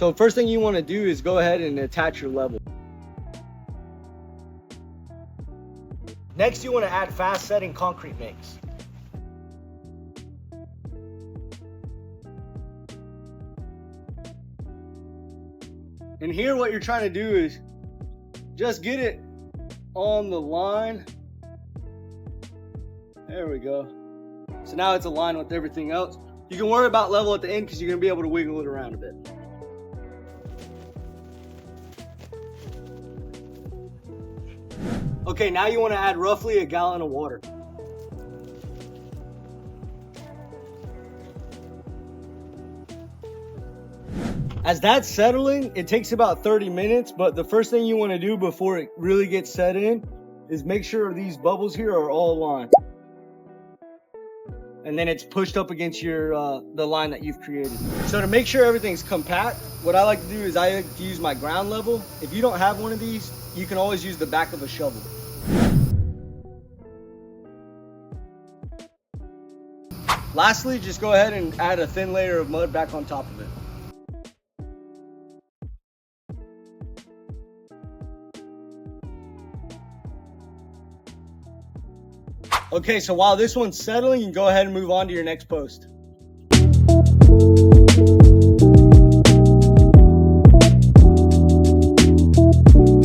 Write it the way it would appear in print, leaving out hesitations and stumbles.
So first thing you want to do is go ahead and attach your level. Next, you want to add fast setting concrete mix. And here what you're trying to do is just get it on the line. There we go. So now it's aligned with everything else. You can worry about level at the end because you're going to be able to wiggle it around a bit. Okay, now you want to add roughly a gallon of water. As that's settling, it takes about 30 minutes, but the first thing you want to do before it really gets set in is make sure these bubbles here are all aligned. And then it's pushed up against your the line that you've created. So to make sure everything's compact, what I like to do is I like to use my ground level. If you don't have one of these, you can always use the back of a shovel. Lastly, just go ahead and add a thin layer of mud back on top of it. Okay, so while this one's settling, you can go ahead and move on to your next post.